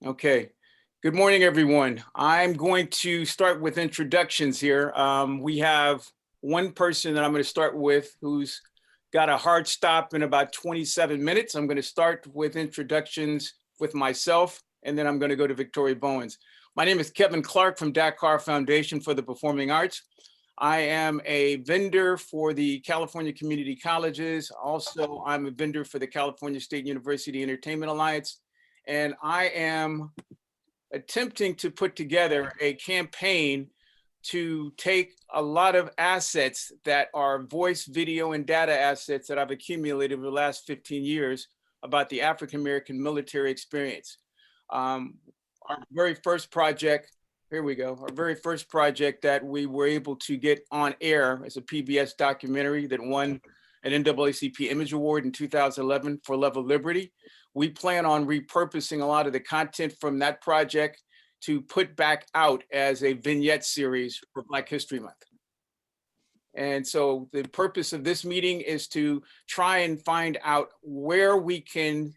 Okay. Good morning, everyone. I'm going to start with introductions here. We have one person that I'm going to start with who's got a hard stop in about 27 minutes. I'm going to start with introductions with myself, and then I'm going to go to Victoria Bowens. My name is Kevin Clark from Dakar Foundation for the Performing Arts. I am a vendor for the California Community Colleges. Also, I'm a vendor for the California State University Entertainment Alliance. And I am attempting to put together a campaign to take a lot of assets that are voice, video, and data assets that I've accumulated over the last 15 years about the African-American military experience. Our very first project, here we go, our very first project that we were able to get on air as a PBS documentary that won an NAACP Image Award in 2011 for Love of Liberty. We plan on repurposing a lot of the content from that project to put back out as a vignette series for Black History Month. And so the purpose of this meeting is to try and find out where we can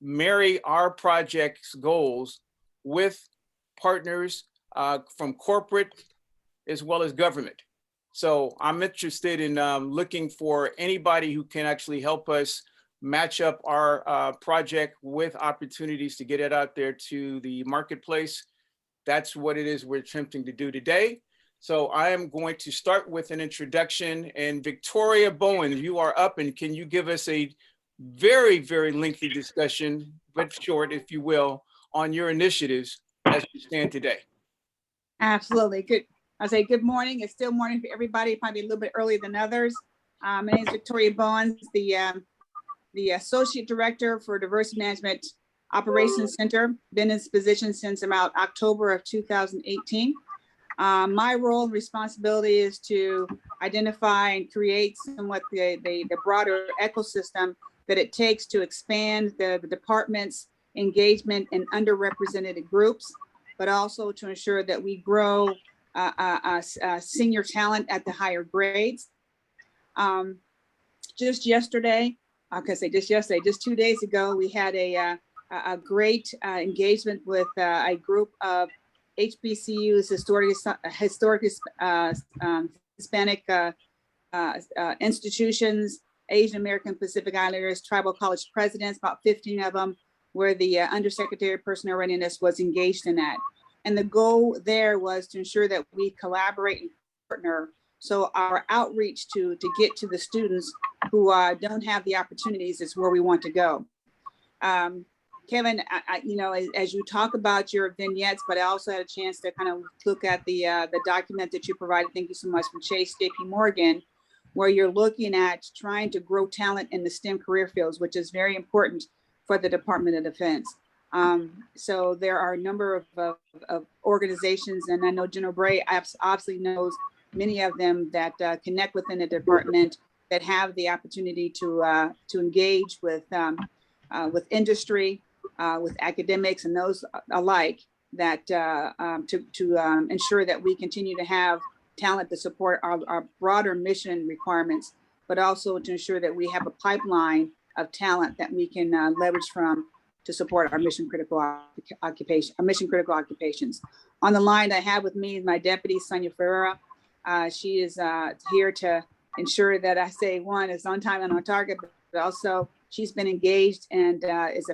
marry our project's goals with partners from corporate as well as government. So I'm interested in looking for anybody who can actually help us match up our project with opportunities to get it out there to the marketplace. That's what it is we're attempting to do today. So I am going to start with an introduction, and Victoria Bowens, you are up, and can you give us a very, very lengthy discussion, but short, if you will, on your initiatives as we stand today? Absolutely. Good. I'll say good morning. It's still morning for everybody, probably a little bit earlier than others. My name is Victoria Bowens, the Associate Director for Diversity Management Operations Center. Been in this position since about October of 2018. My role and responsibility is to identify and create somewhat the broader ecosystem that it takes to expand the department's engagement in underrepresented groups, but also to ensure that we grow senior talent at the higher grades. Just 2 days ago, we had a great engagement with a group of HBCUs, historic Hispanic institutions, Asian American Pacific Islanders, tribal college presidents, about 15 of them, where the Undersecretary of Personnel Readiness was engaged in that. And the goal there was to ensure that we collaborate and partner, so our outreach to get to the students who don't have the opportunities is where we want to go. Kevin, as you talk about your vignettes, but I also had a chance to kind of look at the document that you provided. Thank you so much from Chase JP Morgan, where you're looking at trying to grow talent in the STEM career fields, which is very important for the Department of Defense. So there are a number of organizations, and I know General Bray obviously knows many of them that connect within the department that have the opportunity to engage with industry, with academics and those alike, that to ensure that we continue to have talent to support our broader mission requirements, but also to ensure that we have a pipeline of talent that we can leverage from to support our mission critical occupations. On the line I have with me is my deputy, Sonia Ferreira. She is here to ensure that I say one is on time and on target, but also she's been engaged and is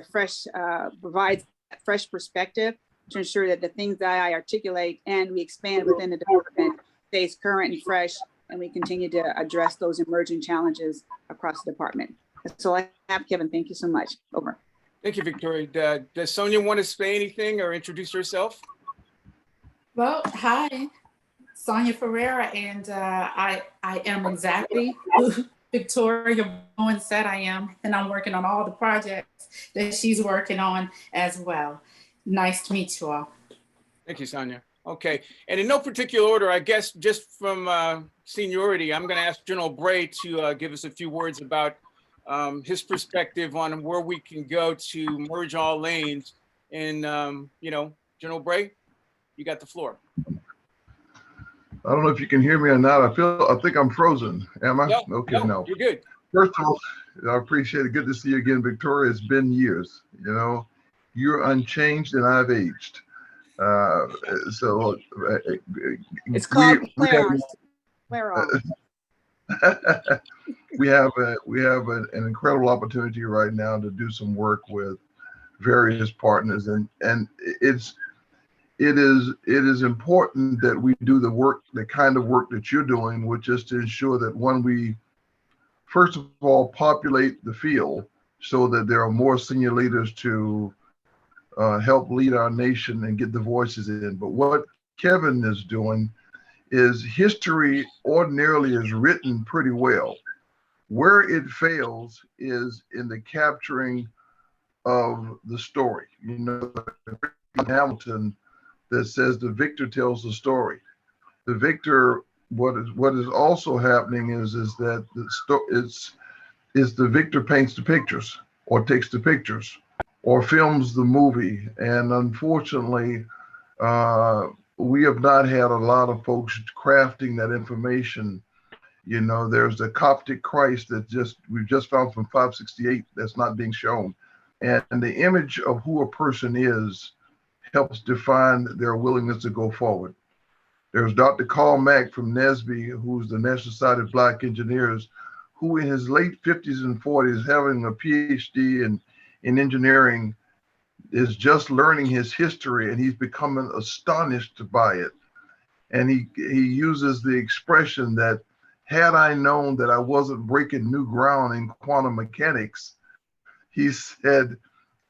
provides a fresh perspective to ensure that the things that I articulate and we expand within the department stays current and fresh, and we continue to address those emerging challenges across the department. So I have, Kevin, thank you so much. Over. Thank you, Victoria. Does Sonia want to say anything or introduce herself? Well, hi, Sonia Ferreira, and I am exactly who Victoria Bowens said I am, and I'm working on all the projects that she's working on as well. Nice to meet you all. Thank you, Sonia. Okay, and in no particular order, I guess just from seniority, I'm going to ask General Bray to give us a few words about his perspective on where we can go to merge all lanes. And, General Bray, you got the floor. I don't know if you can hear me or not. I think I'm frozen. Am I? No, okay, no. You're good. First of all, I appreciate it. Good to see you again, Victoria. It's been years, you're unchanged and I've aged. So It's we called Claros. we have an incredible opportunity right now to do some work with various partners, and it is important that we do the kind of work that you're doing, which is to ensure that when we first of all populate the field so that there are more senior leaders to help lead our nation and get the voices in. But what Kevin is doing is history ordinarily is written pretty well. Where it fails is in the capturing of the story. You know, Hamilton that says the victor tells the story. The victor, what is also happening is that is the victor paints the pictures or takes the pictures or films the movie. And unfortunately, we have not had a lot of folks crafting that information. You know, there's the Coptic Christ that we've just found from 568 that's not being shown. And the image of who a person is helps define their willingness to go forward. There's Dr. Carl Mack from NSBE, who's the National Society of Black Engineers, who in his late 50s and 40s, having a PhD in engineering, is just learning his history, and he's becoming astonished by it. And he uses the expression that, had I known that I wasn't breaking new ground in quantum mechanics, he said,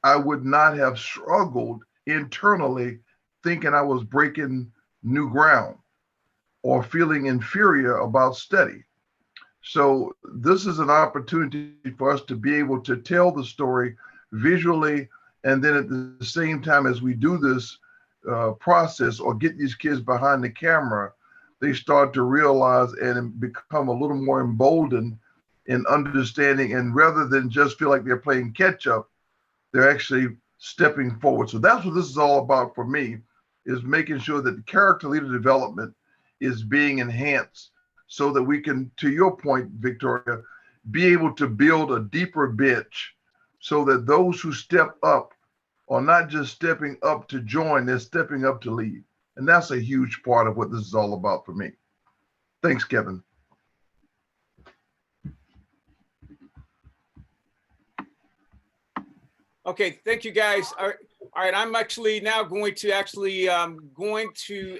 I would not have struggled internally thinking I was breaking new ground or feeling inferior about study. So this is an opportunity for us to be able to tell the story visually, and then at the same time as we do this process or get these kids behind the camera, they start to realize and become a little more emboldened in understanding, and rather than just feel like they're playing catch up, they're actually stepping forward. So that's what this is all about for me, is making sure that the character leader development is being enhanced so that we can, to your point, Victoria, be able to build a deeper bench so that those who step up are not just stepping up to join, they're stepping up to lead. And that's a huge part of what this is all about for me. Thanks, Kevin. Okay, thank you guys. All right, I'm actually now going to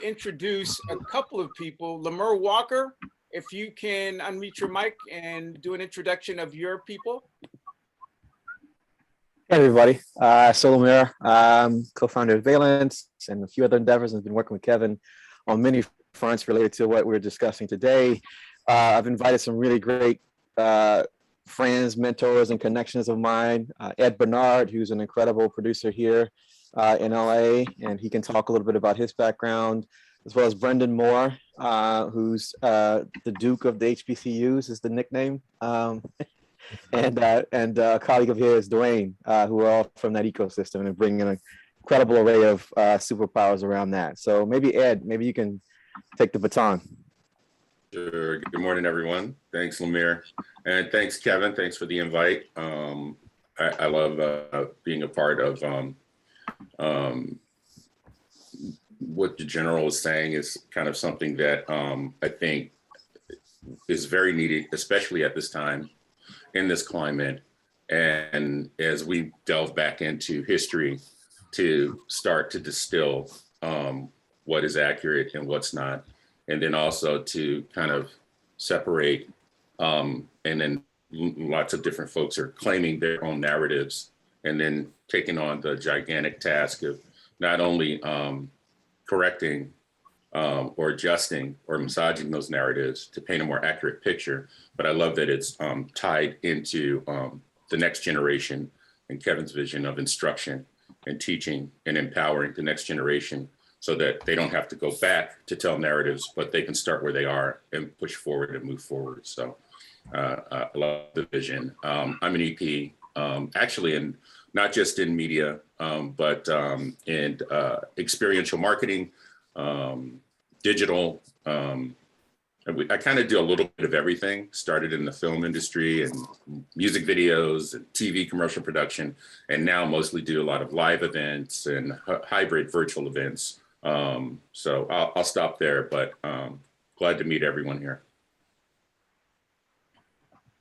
introduce a couple of people. Lemur Walker, if you can unmute your mic and do an introduction of your people. Hey everybody, Solomir, co-founder of Valence and a few other endeavors, and been working with Kevin on many fronts related to what we're discussing today. I've invited some really great friends, mentors, and connections of mine. Ed Bernard, who's an incredible producer here in LA, and he can talk a little bit about his background, as well as Brendan Moore, who's the Duke of the HBCUs is the nickname. And a colleague of his, Dwayne, who are all from that ecosystem and bringing an incredible array of superpowers around that. So maybe Ed, maybe you can take the baton. Sure. Good morning, everyone. Thanks, Lemire. And thanks, Kevin. Thanks for the invite. I love being a part of what the general is saying is kind of something that I think is very needed, especially at this time in this climate. And as we delve back into history to start to distill what is accurate and what's not, and then also to kind of separate, and then lots of different folks are claiming their own narratives and then taking on the gigantic task of not only correcting or adjusting or massaging those narratives to paint a more accurate picture. But I love that it's tied into the next generation and Kevin's vision of instruction and teaching and empowering the next generation so that they don't have to go back to tell narratives, but they can start where they are and push forward and move forward. So I love the vision. I'm an EP, actually, and not just in media, but in experiential marketing, digital, I kind of do a little bit of everything. Started in the film industry and music videos and TV commercial production, and now mostly do a lot of live events and hybrid virtual events. So I'll stop there, but glad to meet everyone here.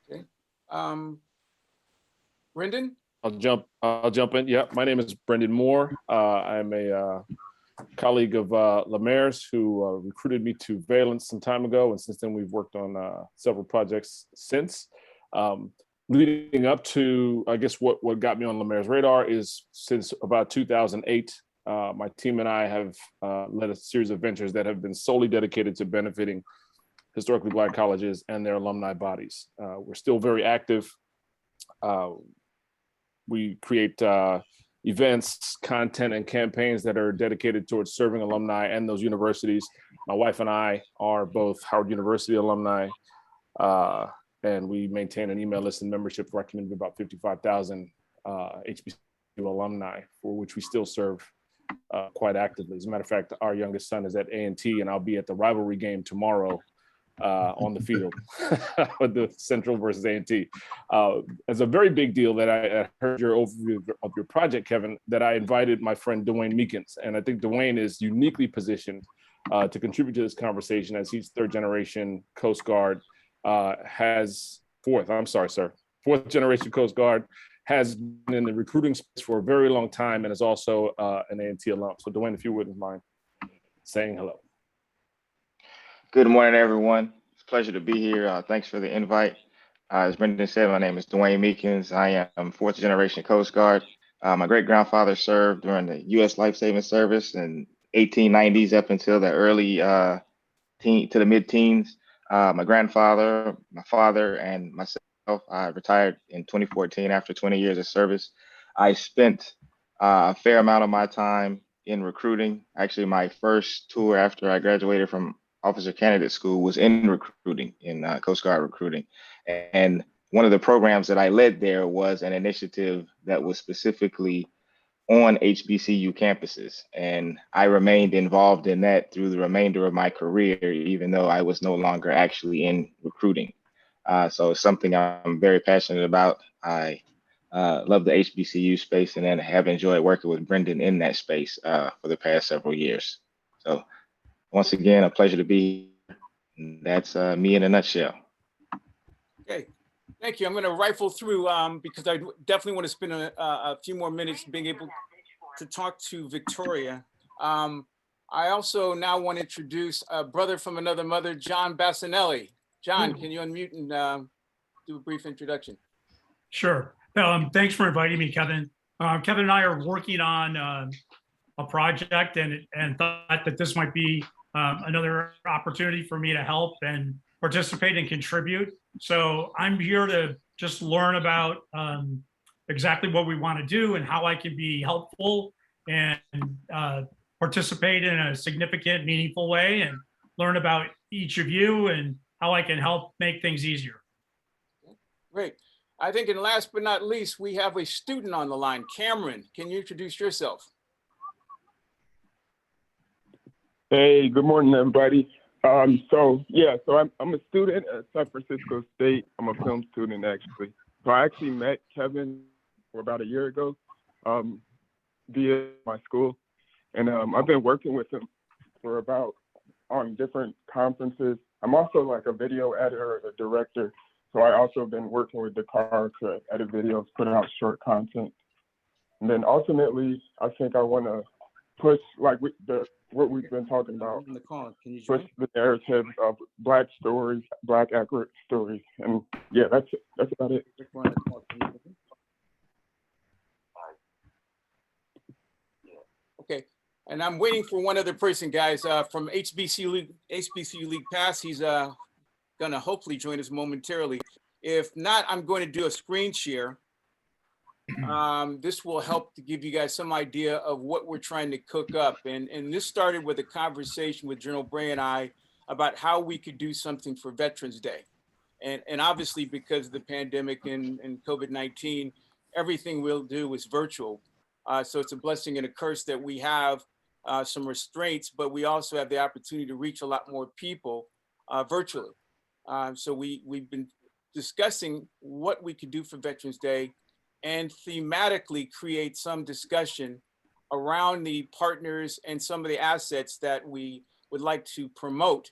Okay. Brendan? I'll jump in. Yeah, my name is Brendan Moore. I'm a colleague of Lemaire's who recruited me to Valence some time ago. And since then, we've worked on several projects since. Leading up to, I guess, what got me on Lemaire's radar is since about 2008, my team and I have led a series of ventures that have been solely dedicated to benefiting historically Black colleges and their alumni bodies. We're still very active. We create events, content, and campaigns that are dedicated towards serving alumni and those universities. My wife and I are both Howard University alumni, and we maintain an email list and membership for our community of about 55,000 HBCU alumni, for which we still serve quite actively. As a matter of fact, our youngest son is at A&T, and I'll be at the rivalry game tomorrow on the field with the Central versus A&T. It's a very big deal that I heard your overview of your project, Kevin, that I invited my friend Dwayne Meekins. And I think Dwayne is uniquely positioned to contribute to this conversation as he's third generation Coast Guard, fourth generation Coast Guard, has been in the recruiting space for a very long time and is also an A&T alum. So Dwayne, if you wouldn't mind saying hello. Good morning, everyone. It's a pleasure to be here. Thanks for the invite. As Brendan said, my name is Dwayne Meekins. I am fourth generation Coast Guard. My great grandfather served during the U.S. Lifesaving Service in 1890s up until the early to the mid-teens. My grandfather, my father, and myself, I retired in 2014 after 20 years of service. I spent a fair amount of my time in recruiting. Actually, my first tour after I graduated from Officer Candidate School was in recruiting, in Coast Guard recruiting. And one of the programs that I led there was an initiative that was specifically on HBCU campuses. And I remained involved in that through the remainder of my career, even though I was no longer actually in recruiting. So it's something I'm very passionate about. I love the HBCU space and then have enjoyed working with Brendan in that space for the past several years. So once again, a pleasure to be here. That's me in a nutshell. Okay, thank you. I'm going to rifle through because I definitely want to spend a few more minutes being able to talk to Victoria. I also now want to introduce a brother from another mother, John Bassinelli. John, can you unmute and do a brief introduction? Sure. Thanks for inviting me, Kevin. Kevin and I are working on a project and thought that this might be another opportunity for me to help and participate and contribute. So I'm here to just learn about exactly what we want to do and how I can be helpful and participate in a significant, meaningful way and learn about each of you and how I can help make things easier. Great. I think, and last but not least, we have a student on the line. Cameron, can you introduce yourself? Hey, good morning, everybody. So I'm a student at San Francisco State. I'm a film student, actually. So I actually met Kevin about a year ago via my school. And I've been working with him for on different conferences. I'm also like a video editor, a director. So I also been working with the car to edit videos, put out short content. And then ultimately, I think I want to push what we've been talking about, push the narrative of Black stories, Black accurate stories. And yeah, that's about it. Okay, and I'm waiting for one other person, guys, from HBCU League Pass. He's gonna hopefully join us momentarily. If not, I'm going to do a screen share. This will help to give you guys some idea of what we're trying to cook up. And this started with a conversation with General Bray and I about how we could do something for Veterans Day. And obviously because of the pandemic and COVID-19, everything we'll do is virtual. So it's a blessing and a curse that we have some restraints, but we also have the opportunity to reach a lot more people. virtually. So we've been discussing what we could do for Veterans Day and thematically create some discussion around the partners and some of the assets that we would like to promote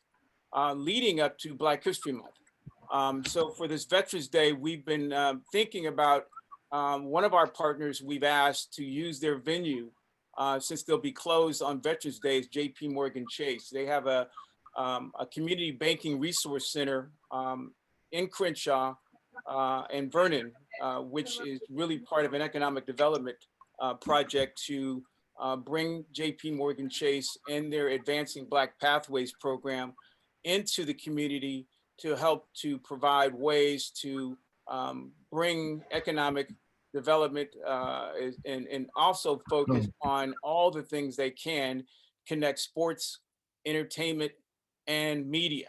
leading up to Black History Month. So for this Veterans Day, we've been thinking about one of our partners we've asked to use their venue since they'll be closed on Veterans Day is JP Morgan Chase. They have a community banking resource center in Crenshaw and Vernon, which is really part of an economic development project to bring JP Morgan Chase and their Advancing Black Pathways program into the community to help to provide ways to bring economic development and also focus on all the things they can connect sports, entertainment, and media.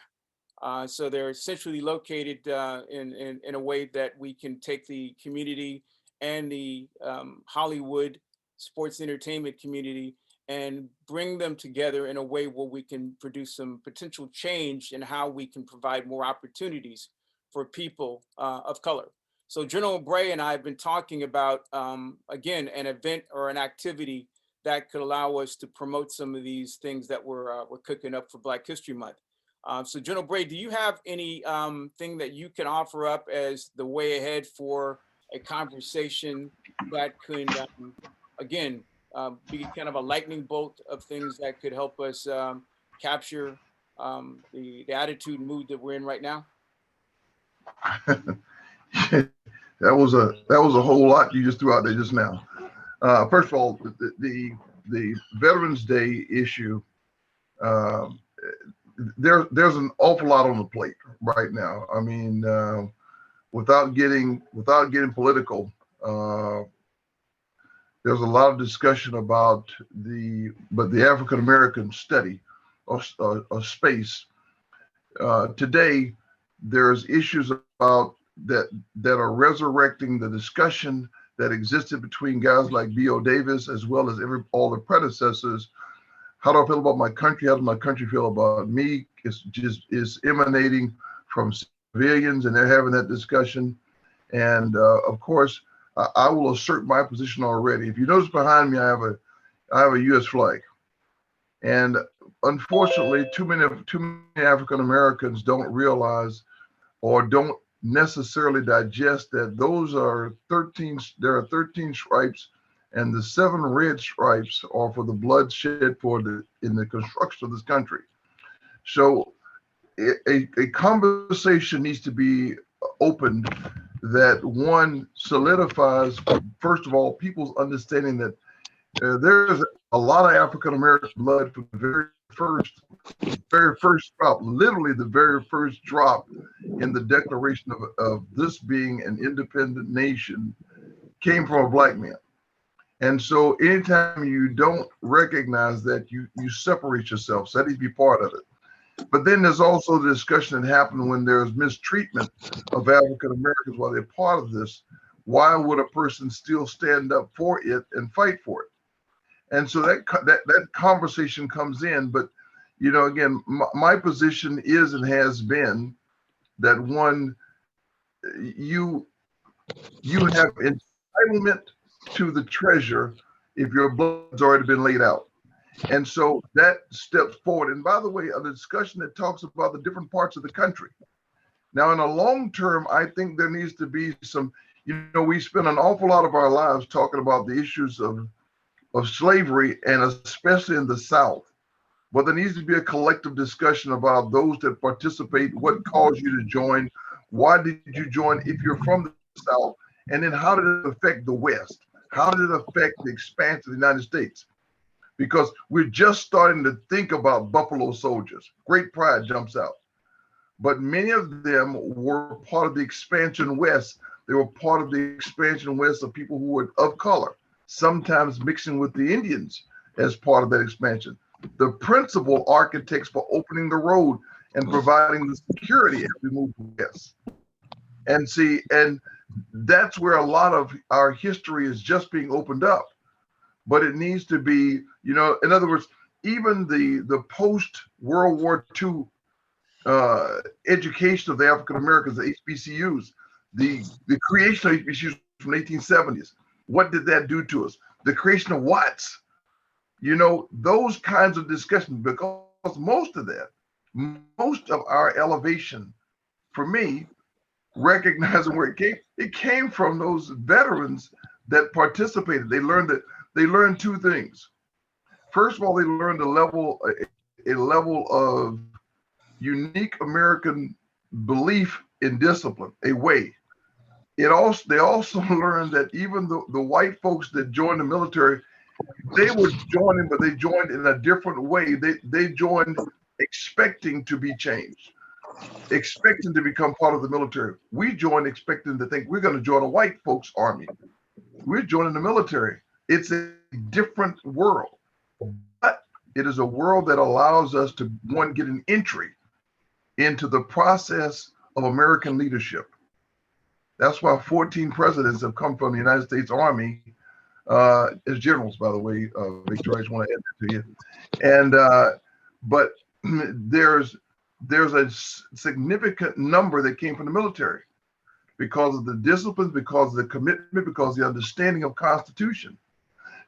So they're centrally located in a way that we can take the community and the Hollywood sports entertainment community and bring them together in a way where we can produce some potential change in how we can provide more opportunities for people of color. So General Bray and I have been talking about, again, an event or an activity that could allow us to promote some of these things that we're cooking up for Black History Month. So General Bray, do you have any thing that you can offer up as the way ahead for a conversation that could, again, be kind of a lightning bolt of things that could help us capture the attitude and mood that we're in right now? That was a whole lot you just threw out there just now. First of all, the Veterans Day issue, there's an awful lot on the plate right now. I mean, without getting political, there's a lot of discussion about the African American study of space. Today, there's issues about that are resurrecting the discussion that existed between guys like B.O. Davis as well as all the predecessors. How do I feel about my country? How does my country feel about me? It's emanating from civilians, and they're having that discussion. And of course, I will assert my position already. If you notice behind me, I have a U.S. flag, and unfortunately, too many African Americans don't realize or don't necessarily digest that there are 13 stripes, and the 7 red stripes are for the blood shed in the construction of this country. So a conversation needs to be opened that one solidifies, first of all, people's understanding that there's a lot of African American blood from the very first drop, literally the very first drop in the declaration of this being an independent nation came from a black man. And so anytime you don't recognize that, you separate yourself. So that needs to be part of it. But then there's also the discussion that happened when there's mistreatment of African Americans while they're part of this. Why would a person still stand up for it and fight for it? And so that conversation comes in. But, you know, again, my position is and has been that one, you have entitlement to the treasure if your blood's already been laid out. And so that steps forward. And by the way, a discussion that talks about the different parts of the country. Now, in the long term, I think there needs to be some, we spend an awful lot of our lives talking about the issues of slavery, and especially in the South. But there needs to be a collective discussion about those that participate, what caused you to join, why did you join if you're from the South, and then how did it affect the West? How did it affect the expansion of the United States? Because we're just starting to think about Buffalo Soldiers. Great pride jumps out. But many of them were part of the expansion West. They were part of the expansion West of people who were of color, sometimes mixing with the Indians as part of that expansion. The principal architects for opening the road and providing the security as we move west. And that's where a lot of our history is just being opened up. But it needs to be, in other words, even the post-World War II education of the African Americans, the HBCUs, the creation of HBCUs from the 1870s. What did that do to us? The creation of Watts, those kinds of discussions, because most of our elevation, for me, recognizing where it came from those veterans that participated. They learned two things. First of all, they learned a level of unique American belief in discipline, a way. They also learned that even the white folks that joined the military, they were joining, but they joined in a different way. They joined expecting to be changed, expecting to become part of the military. We joined expecting to think we're going to join a white folks army. We're joining the military. It's a different world, but it is a world that allows us to, one, get an entry into the process of American leadership. That's why 14 presidents have come from the United States Army as generals, by the way. Victor, I just want to add that to you. And but there's a significant number that came from the military because of the discipline, because of the commitment, because of the understanding of Constitution.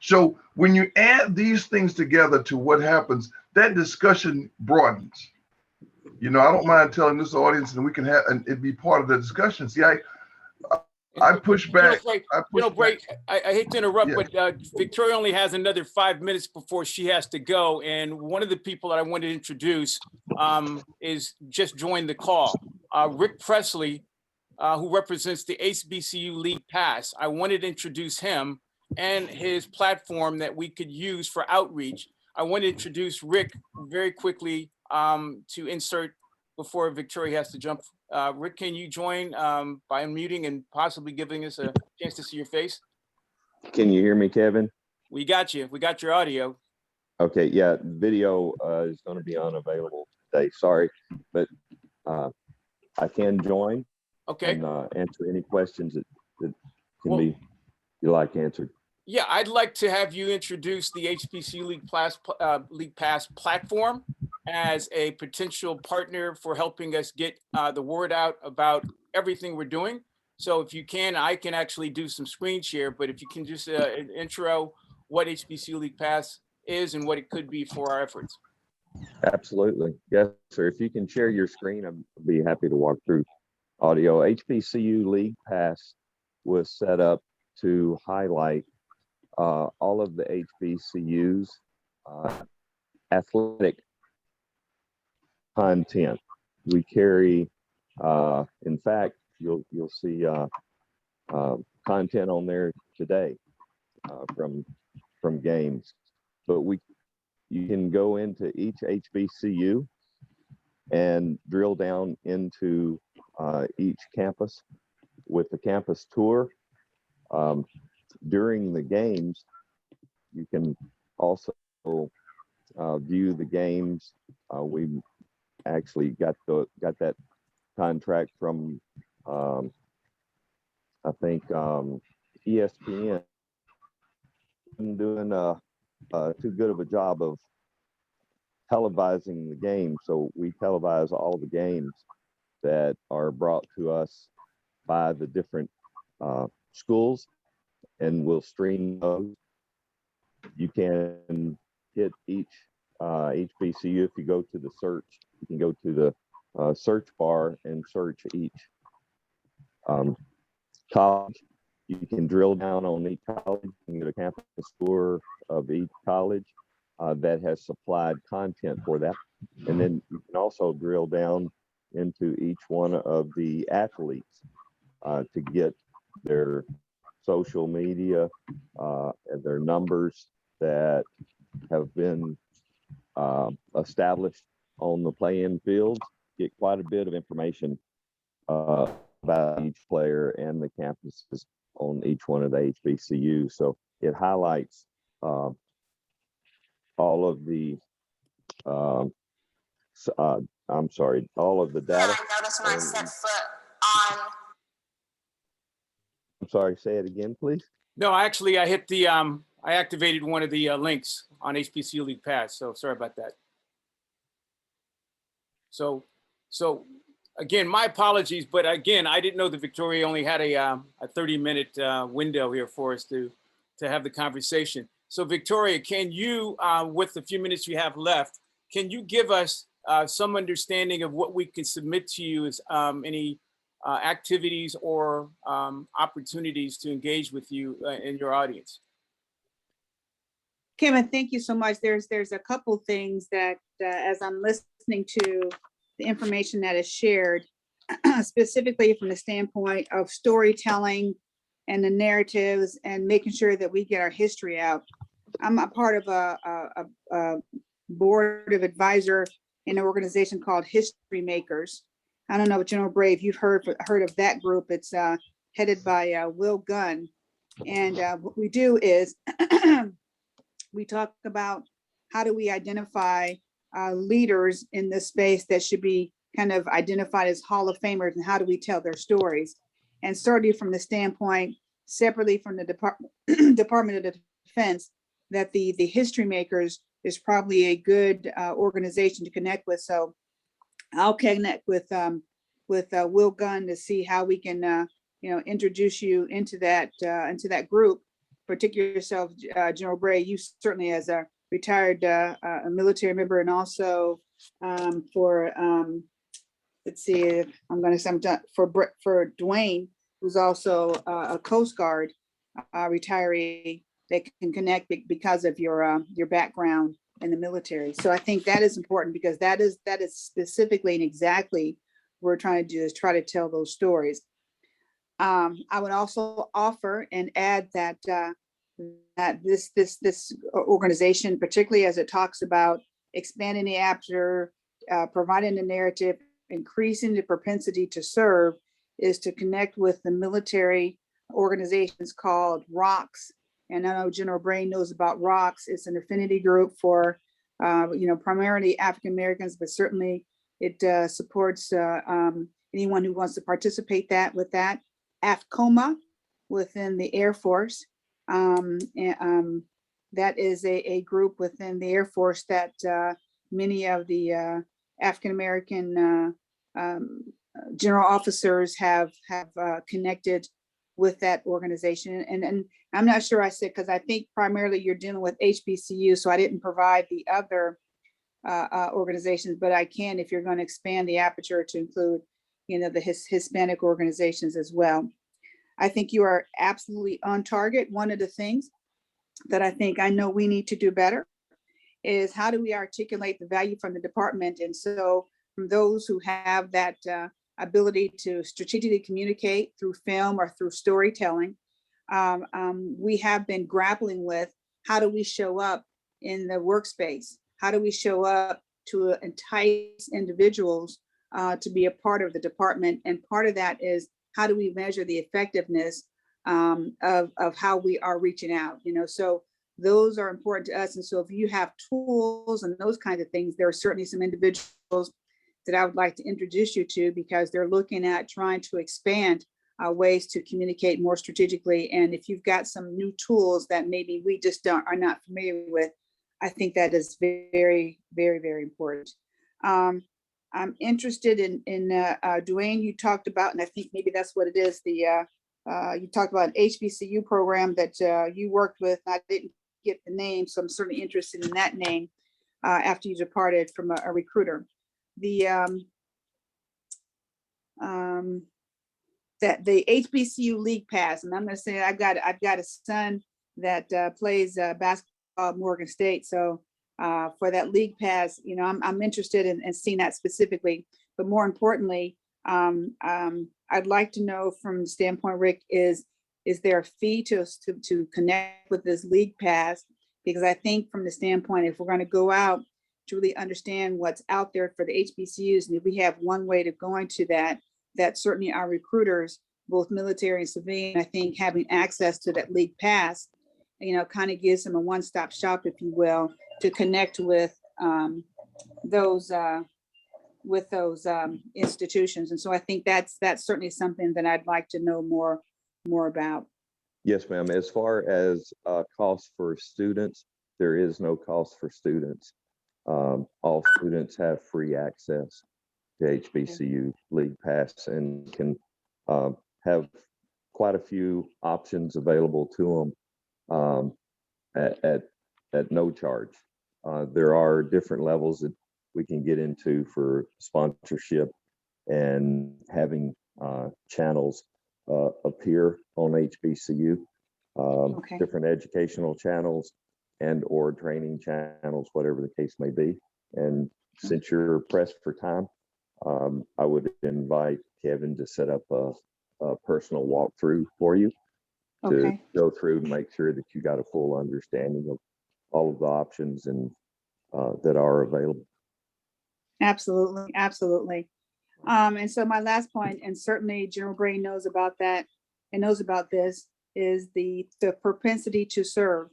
So when you add these things together to what happens, that discussion broadens. I don't mind telling this audience, and we can have, and it be part of the discussion. See, I push back. Bray, I hate to interrupt, Yeah. but Victoria only has another 5 minutes before she has to go. And one of the people that I wanted to introduce is just joined the call. Rick Presley, who represents the HBCU League Pass. I wanted to introduce him and his platform that we could use for outreach. I want to introduce Rick very quickly to insert before Victoria has to jump. Rick, can you join by unmuting and possibly giving us a chance to see your face? Can you hear me, Kevin? We got you. We got your audio. Okay, yeah, video is going to be unavailable today. Sorry, but I can join. Okay. And answer any questions that can be you like answered. Yeah, I'd like to have you introduce the HBCU League Pass platform as a potential partner for helping us get the word out about everything we're doing. So if you can, I can actually do some screen share, but if you can just an intro what HBCU League Pass is and what it could be for our efforts. Absolutely. Yes, sir. If you can share your screen, I'd be happy to walk through audio. HBCU League Pass was set up to highlight all of the HBCUs athletic content. We carry, in fact, you'll see content on there today from games, but you can go into each HBCU and drill down into each campus with the campus tour. During the games, you can also view the games. We actually got that contract from I think ESPN doing too good of a job of televising the game, so we televise all the games that are brought to us by the different schools, and we'll stream those. You can hit each HBCU. If you go to the search, you can go to the search bar and search each college. You can drill down on each college and get a campus tour of each college that has supplied content for that. And then you can also drill down into each one of the athletes to get their social media and their numbers that have been established on the play-in fields. Get quite a bit of information about each player and the campuses on each one of the HBCUs. So it highlights all of the all of the data. I noticed when I set foot on. I'm sorry, say it again, please. No, actually, I hit the I activated one of the links on HBCU League Pass. So sorry about that. So So again, my apologies, but again, I didn't know that Victoria only had a 30-minute window here for us to have the conversation. So Victoria, can you, with the few minutes you have left, can you give us some understanding of what we can submit to you as any activities or opportunities to engage with you in your audience? Kevin, thank you so much. There's a couple things that as I'm listening to the information that is shared, specifically from the standpoint of storytelling and the narratives and making sure that we get our history out. I'm a part of a board of advisor in an organization called History Makers. I don't know, General Brave, you've heard of that group. It's headed by Will Gunn. And what we do is we talk about how do we identify leaders in this space that should be kind of identified as Hall of Famers, and how do we tell their stories? And starting from the standpoint, separately from the Department of Defense, that the History Makers is probably a good organization to connect with. So I'll connect with Will Gunn to see how we can introduce you into that group. Particularly yourself, General Bray, you certainly as a retired military member, and also for let's see if I'm going to say for Dwayne, who's also a Coast Guard retiree that can connect because of your background in the military. So I think that is important, because that is specifically and exactly what we're trying to do, is try to tell those stories. I would also offer and add that that this organization, particularly as it talks about expanding the aperture, providing the narrative, increasing the propensity to serve, is to connect with the military organizations called ROCKS. And I know General Brain knows about ROCKS. It's an affinity group for primarily African Americans, but certainly it supports anyone who wants to participate with that. AFCOMA within the Air Force. That is a group within the Air Force that many of the African American general officers have connected with that organization. And I'm not sure I said, because I think primarily you're dealing with HBCU, so I didn't provide the other organizations, but I can if you're going to expand the aperture to include the Hispanic organizations as well. I think you are absolutely on target. One of the things that I know we need to do better is how do we articulate the value from the department? And so from those who have that ability to strategically communicate through film or through storytelling, we have been grappling with how do we show up in the workspace? How do we show up to entice individuals to be a part of the department? And part of that is, how do we measure the effectiveness of how we are reaching out? So those are important to us. And so if you have tools and those kinds of things, there are certainly some individuals that I would like to introduce you to, because they're looking at trying to expand ways to communicate more strategically. And if you've got some new tools that maybe we just are not familiar with, I think that is very, very, very important. I'm interested in Dwayne, you talked about, and I think maybe that's what it is, you talked about an HBCU program that you worked with. I didn't get the name, so I'm certainly interested in that name after you departed from a recruiter. That the HBCU League Pass, and I'm going to say I've got a son that plays basketball at Morgan State, so for that League Pass, I'm interested in seeing that specifically. But more importantly, I'd like to know from the standpoint, Rick, is there a fee to connect with this League Pass? Because I think from the standpoint, if we're going to go out to really understand what's out there for the HBCUs, and if we have one way to go into that certainly our recruiters, both military and civilian, I think having access to that League Pass, kind of gives them a one-stop shop, if you will, to connect with those institutions. And so I think that's certainly something that I'd like to know more about. Yes, ma'am. As far as cost for students, there is no cost for students. All students have free access. to HBCU League Pass and can have quite a few options available to them at no charge. There are different levels that we can get into for sponsorship and having channels appear on HBCU, different educational channels and or training channels, whatever the case may be. And since you're pressed for time, I would invite Kevin to set up a personal walkthrough for you to go through and make sure that you got a full understanding of all of the options and that are available. Absolutely, absolutely. And so my last point, and certainly General Bray knows about that and knows about this, is the propensity to serve.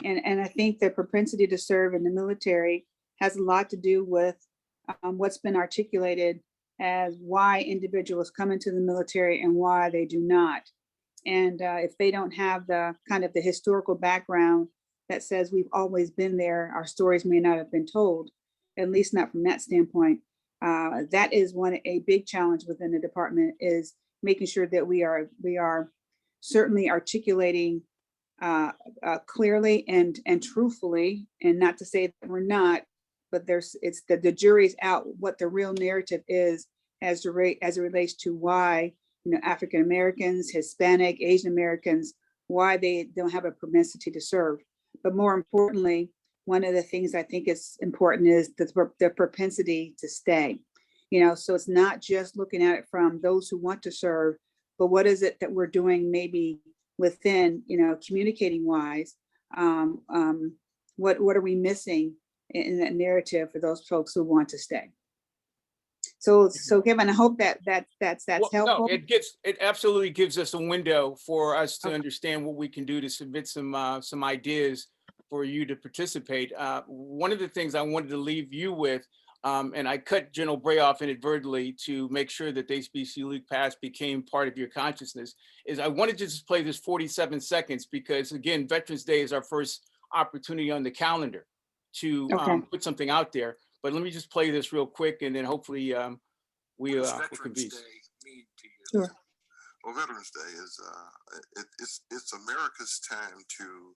And I think the propensity to serve in the military has a lot to do with what's been articulated as why individuals come into the military and why they do not. And if they don't have the kind of the historical background that says we've always been there, our stories may not have been told, at least not from that standpoint. That is a big challenge within the department, is making sure that we are certainly articulating clearly and truthfully, and not to say that we're not, but it's the jury's out what the real narrative is as it relates to why, you know, African Americans, Hispanic, Asian Americans, why they don't have a propensity to serve. But more importantly, one of the things I think is important is the propensity to stay. You know, so it's not just looking at it from those who want to serve, but what is it that we're doing maybe within, you know, communicating wise, what are we missing in that narrative for those folks who want to stay? So Kevin, I hope that's helpful. No, it absolutely gives us a window for us to understand what we can do to submit some ideas for you to participate. One of the things I wanted to leave you with, and I cut General Bray off inadvertently to make sure that the HBCU League Pass became part of your consciousness, is I wanted to just play this 47 seconds because, again, Veterans Day is our first opportunity on the calendar to put something out there. But let me just play this real quick, and then hopefully we'll convene. Sure. Well, Veterans Day is it's America's time to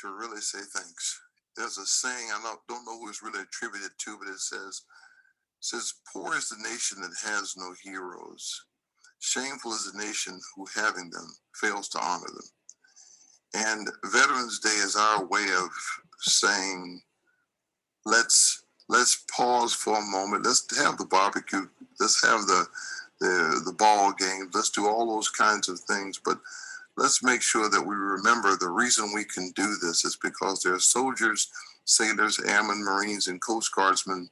really say thanks. There's a saying, I don't know who it's really attributed to, but it says, poor is the nation that has no heroes. Shameful is the nation who, having them, fails to honor them. And Veterans Day is our way of saying, let's pause for a moment. Let's have the barbecue. Let's have the ball game. Let's do all those kinds of things. But let's make sure that we remember the reason we can do this is because there are soldiers, sailors, airmen, Marines, and Coast Guardsmen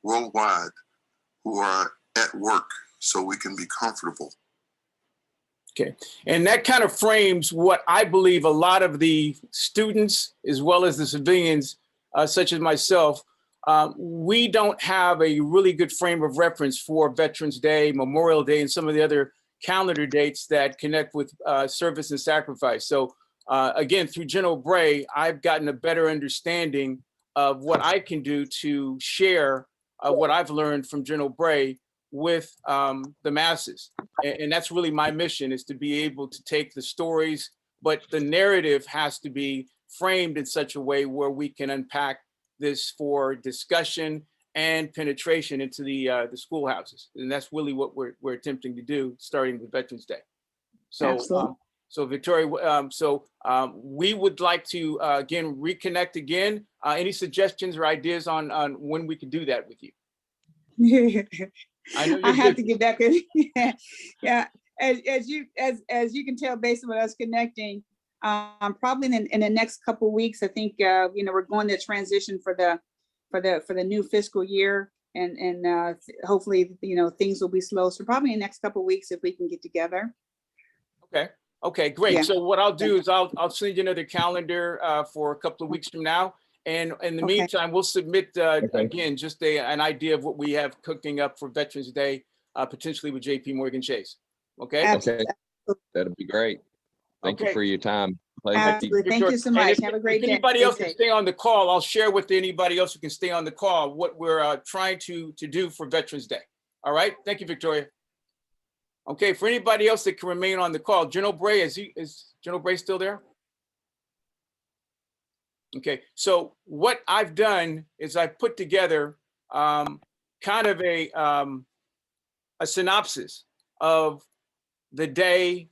worldwide who are at work so we can be comfortable. Okay, and that kind of frames what I believe a lot of the students, as well as the civilians, such as myself, we don't have a really good frame of reference for Veterans Day, Memorial Day, and some of the other calendar dates that connect with service and sacrifice. So again, through General Bray, I've gotten a better understanding of what I can do to share what I've learned from General Bray with the masses. And that's really my mission, is to be able to take the stories, but the narrative has to be framed in such a way where we can unpack this for discussion and penetration into the schoolhouses. And that's really what we're attempting to do, starting with Veterans Day. So, so Victoria, we would like to, again, reconnect again. Any suggestions or ideas on when we could do that with you? I have to get back in. Yeah, as you can tell, based on us connecting, probably in the next couple of weeks, I think you know, we're going to transition for the new fiscal year, and hopefully, you know, things will be slow. So probably in the next couple of weeks, if we can get together. Okay, great. Yeah. So what I'll do is I'll send you another calendar for a couple of weeks from now. And in the meantime, we'll submit again just an idea of what we have cooking up for Veterans Day, potentially with JP Morgan Chase. Okay. Absolutely. Okay, that'll be great. Thank you for your time. Absolutely. Thank you so much. Have a great day. If anybody else can stay on the call, I'll share with anybody else who can stay on the call what we're trying to do for Veterans Day. All right, thank you, Victoria. Okay, for anybody else that can remain on the call, General Bray, is General Bray still there? Okay, so what I've done is I put together kind of a synopsis of the day,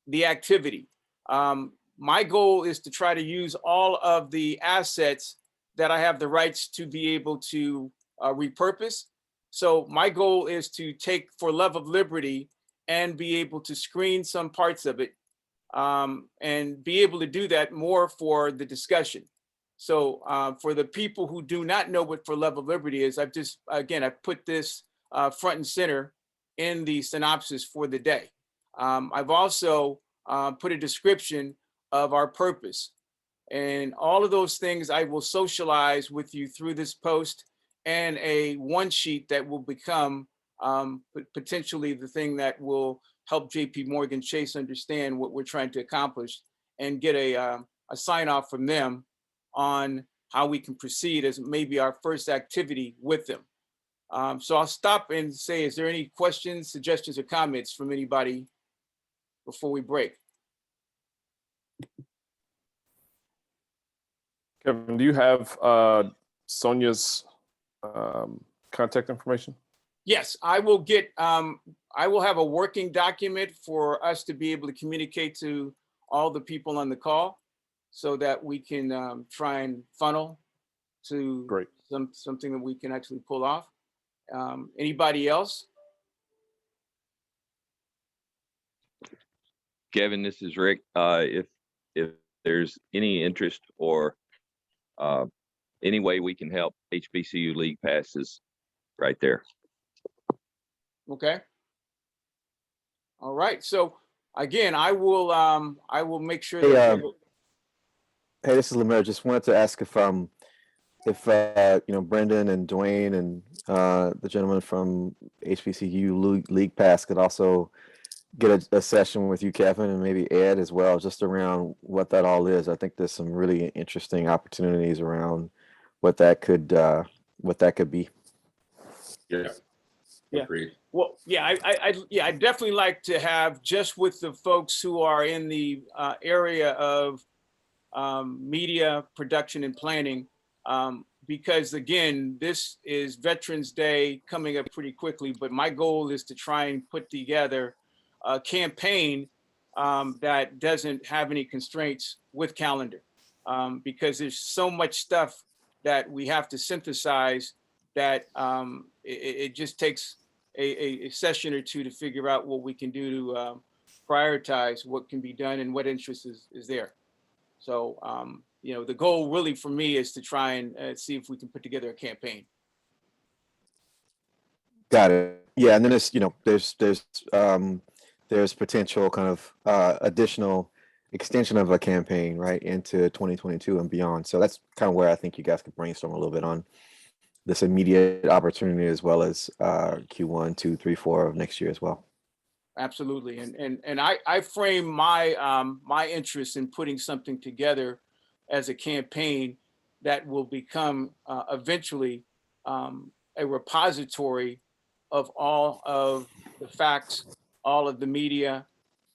the activity. My goal is to try to use all of the assets that I have the rights to be able to repurpose. So my goal is to take For Love of Liberty and be able to screen some parts of it and be able to do that more for the discussion. So for the people who do not know what For Love of Liberty is, I've put this front and center in the synopsis for the day. I've also put a description of our purpose, and all of those things I will socialize with you through this post and a one sheet that will become potentially the thing that will help JP Morgan Chase understand what we're trying to accomplish and get a sign off from them on how we can proceed as maybe our first activity with them. So I'll stop and say, is there any questions, suggestions, or comments from anybody before we break? Kevin, do you have Sonia's contact information? Yes, I will get, I will have a working document for us to be able to communicate to all the people on the call so that we can try and funnel to Great. something that we can actually pull off. Anybody else? Kevin, this is Rick. If there's any interest or any way we can help, HBCU League passes right there. Okay. All right. So again, I will make sure Hey, that Hey, this is Lemire. Just wanted to ask if Brendan and Dwayne and the gentleman from HBCU League Pass could also get a session with you, Kevin, and maybe Ed as well, just around what that all is. I think there's some really interesting opportunities around what that could be. Yeah. Yeah. Agreed. Well, yeah, I definitely like to have just with the folks who are in the area of media production and planning, because again, this is Veterans Day coming up pretty quickly, but my goal is to try and put together a campaign that doesn't have any constraints with calendar, because there's so much stuff that we have to synthesize that it just takes a session or two to figure out what we can do to prioritize what can be done and what interest is there. So, the goal really for me is to try and see if we can put together a campaign. Got it. Yeah, and then there's potential kind of additional extension of a campaign right into 2022 and beyond. So that's kind of where I think you guys could brainstorm a little bit on this immediate opportunity as well as Q1, 2, 3, 4 of next year as well. Absolutely, and I frame my interest in putting something together as a campaign that will become eventually a repository of all of the facts, all of the media,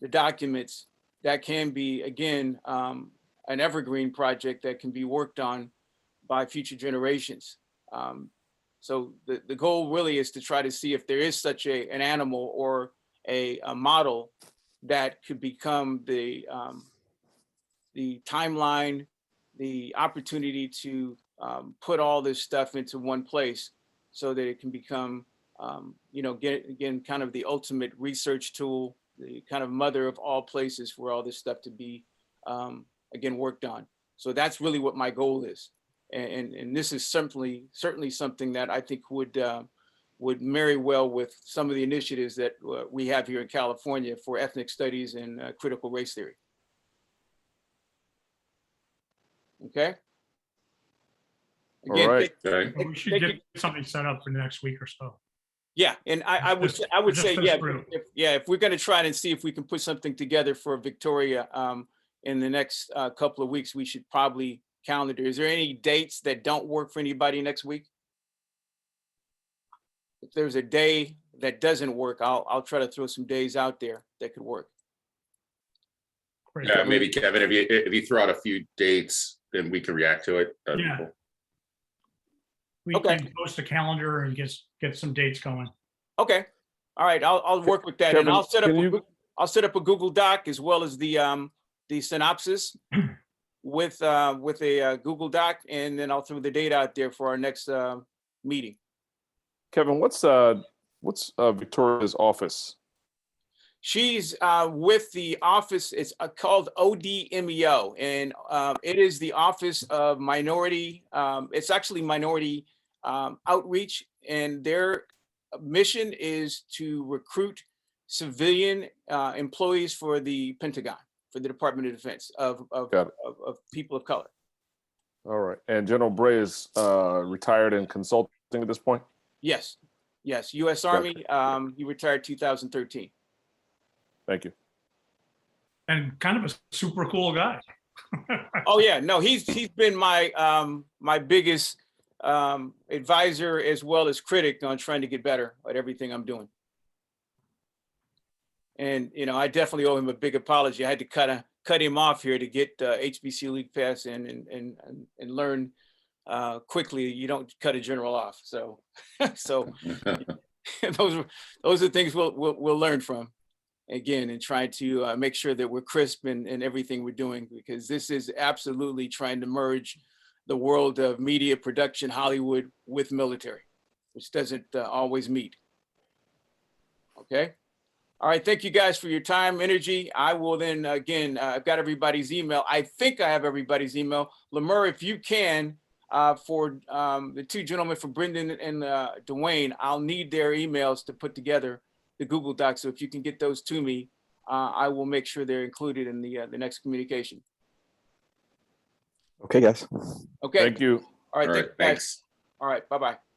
the documents that can be, again, an evergreen project that can be worked on by future generations. So the goal really is to try to see if there is such an animal or a model that could become the timeline, the opportunity to put all this stuff into one place so that it can become, again, kind of the ultimate research tool, the kind of mother of all places for all this stuff to be, again, worked on. So that's really what my goal is. And this is certainly something that I think would marry well with some of the initiatives that we have here in California for ethnic studies and critical race theory. Okay. Again, All right. We should get something set up for the next week or so. Yeah, and I would say, if we're going to try and see if we can put something together for Victoria in the next couple of weeks, we should probably calendar. Is there any dates that don't work for anybody next week? If there's a day that doesn't work, I'll try to throw some days out there that could work. Great. Yeah, maybe Kevin, if you throw out a few dates, then we can react to it. That'd be Yeah. cool. We Okay. can post a calendar and get some dates going. Okay. All right. I'll work with that, Kevin, and I'll set up can you- I'll set up a Google Doc as well as the synopsis with a Google Doc, and then I'll throw the date out there for our next meeting. Kevin, what's Victoria's office? She's with the office. It's called ODMEO, and it is the Office of Minority. It's actually Minority Outreach, and their mission is to recruit civilian employees for the Pentagon, for the Department of Defense of people of color. All right. And General Bray is retired and consulting at this point? Yes, yes. U.S. Army. He retired 2013. Thank you. And kind of a super cool guy. Oh yeah, no, he's been my my biggest advisor as well as critic on trying to get better at everything I'm doing. And you know, I definitely owe him a big apology. I had to cut him off here to get HBC League Pass in and learn quickly. You don't cut a general off. So so those are things we'll learn from. Again, and try to make sure that we're crisp in everything we're doing, because this is absolutely trying to merge the world of media production, Hollywood, with military, which doesn't always meet. Okay. All right. Thank you guys for your time, energy. I will then, again, I've got everybody's email. I think I have everybody's email. Lemur, if you can, for the two gentlemen, for Brendan and Dwayne, I'll need their emails to put together the Google Docs. So if you can get those to me, I will make sure they're included in the next communication. Okay, guys. Okay. Thank you. All right. All right, Thanks. thanks. All right. Bye-bye.